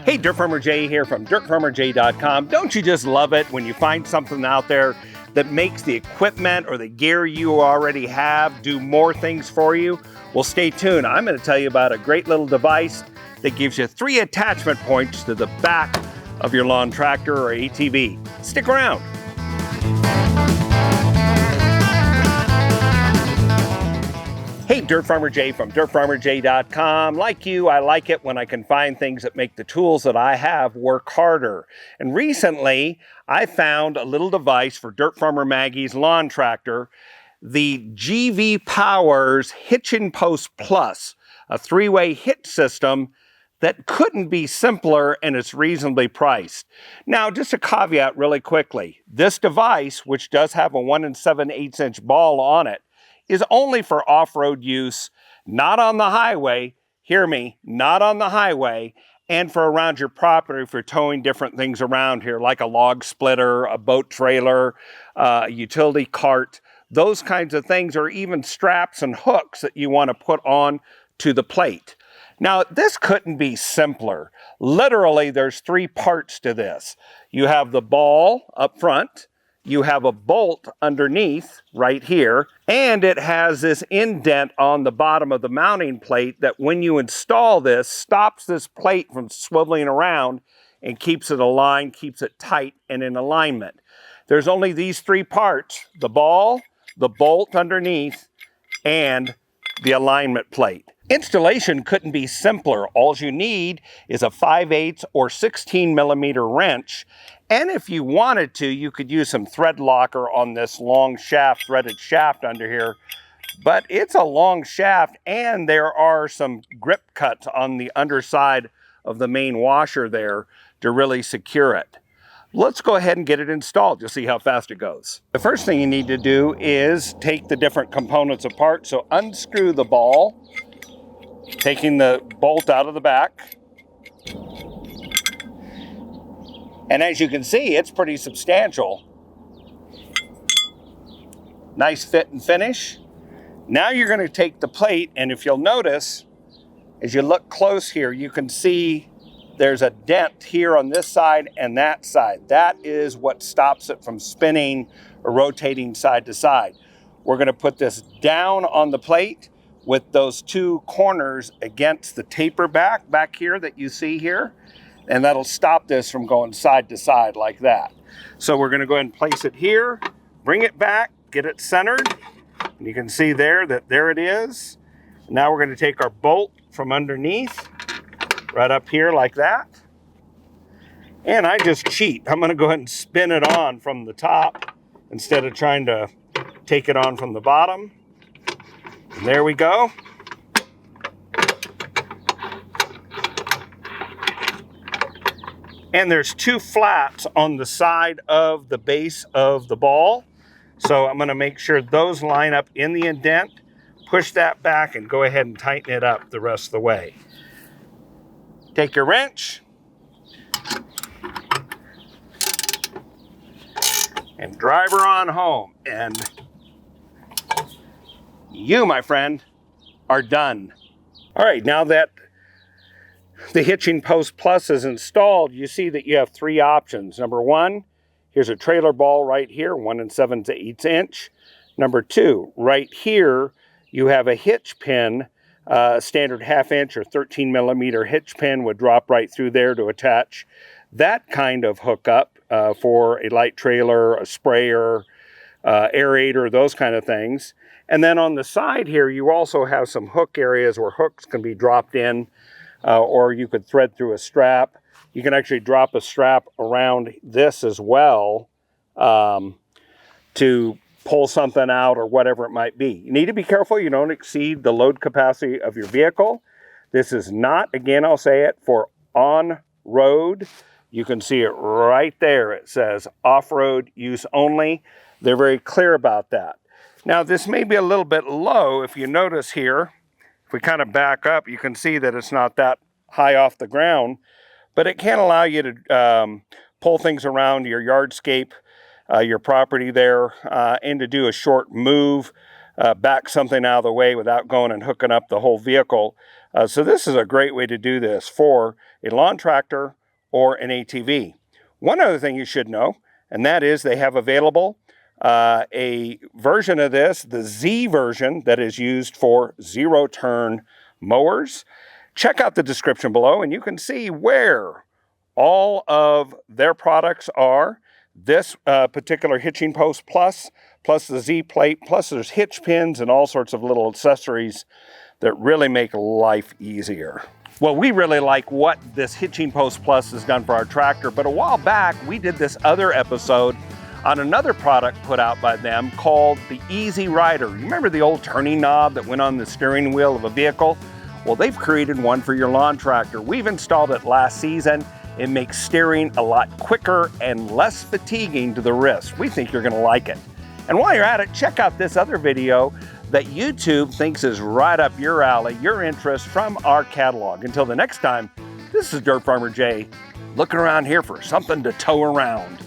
Hey, Dirt Farmer Jay here from dirtfarmerjay.com. Don't you just love it when you find something out there that makes the equipment or the gear you already have do more things for you? Well, stay tuned. I'm going to tell you about a great little device that gives you 3 attachment points to the back of your lawn tractor or ATV. Stick around. Hey, Dirt Farmer Jay from dirtfarmerjay.com. Like you, I like it when I can find things that make the tools that I have work harder. And recently, I found a little device for Dirt Farmer Maggie's lawn tractor, the GVPower Hitchin Post Plus, a 3-way hitch system that couldn't be simpler, and it's reasonably priced. Now, just a caveat really quickly. This device, which does have a 1 7/8" ball on it, is only for off-road use, not on the highway, hear me, not on the highway, and for around your property for towing different things around here, like a log splitter, a boat trailer, a utility cart, those kinds of things, or even straps and hooks that you want to put on to the plate. Now, this couldn't be simpler. Literally, there's 3 parts to this. You have the ball up front, you have a bolt underneath right here, and it has this indent on the bottom of the mounting plate that when you install this, stops this plate from swiveling around and keeps it aligned, keeps it tight and in alignment. There's only these 3 parts: the ball, the bolt underneath, and the alignment plate. Installation couldn't be simpler. All you need is a 5/8 or 16mm wrench. And if you wanted to, you could use some thread locker on this long shaft, threaded shaft under here. But it's a long shaft, and there are some grip cuts on the underside of the main washer there to really secure it. Let's go ahead and get it installed. You'll see how fast it goes. The first thing you need to do is take the different components apart. So unscrew the ball, taking the bolt out of the back. And as you can see, it's pretty substantial. Nice fit and finish. Now you're going to take the plate, and if you'll notice, as you look close here, you can see there's a dent here on this side and that side. That is what stops it from spinning or rotating side to side. We're going to put this down on the plate with those 2 corners against the taper back here that you see here. And that'll stop this from going side to side like that. So we're going to go ahead and place it here, bring it back, get it centered. And you can see there that there it is. Now we're going to take our bolt from underneath, right up here like that. And I just cheat. I'm going to go ahead and spin it on from the top instead of trying to take it on from the bottom. And there we go. And there's 2 flats on the side of the base of the ball. So I'm going to make sure those line up in the indent, push that back, and go ahead and tighten it up the rest of the way. Take your wrench and drive her on home. And you, my friend, are done. All right, now that the Hitchin Post Plus is installed, you see that you have 3 options. Number 1, here's a trailer ball right here, 1 7/8". Number 2, right here, you have a hitch pin, standard 1/2" or 13mm hitch pin would drop right through there to attach that kind of hookup for a light trailer, a sprayer, aerator, those kind of things. And then on the side here, you also have some hook areas where hooks can be dropped in, or you could thread through a strap. You can actually drop a strap around this as well to pull something out or whatever it might be. You need to be careful you don't exceed the load capacity of your vehicle. This is not, again, I'll say it, for on-road. You can see it right there. It says off-road use only. They're very clear about that. Now, this may be a little bit low. If you notice here, if we kind of back up, you can see that it's not that high off the ground, but it can allow you to pull things around your yardscape, your property there, and to do a short move, back something out of the way without going and hooking up the whole vehicle. So this is a great way to do this for a lawn tractor or an ATV. One other thing you should know, and that is they have available a version of this, the Z version, that is used for zero-turn mowers. Check out the description below and you can see where all of their products are. This particular Hitching Post Plus, plus the Z plate, plus there's hitch pins and all sorts of little accessories that really make life easier. Well, we really like what this Hitching Post Plus has done for our tractor, but a while back we did this other episode on another product put out by them called the Easy Rider. You remember the old turning knob that went on the steering wheel of a vehicle? Well, they've created one for your lawn tractor. We've installed it last season. It makes steering a lot quicker and less fatiguing to the wrist. We think you're gonna like it. And while you're at it, check out this other video that YouTube thinks is right up your alley, your interest, from our catalog. Until the next time, this is Dirt Farmer Jay, looking around here for something to tow around.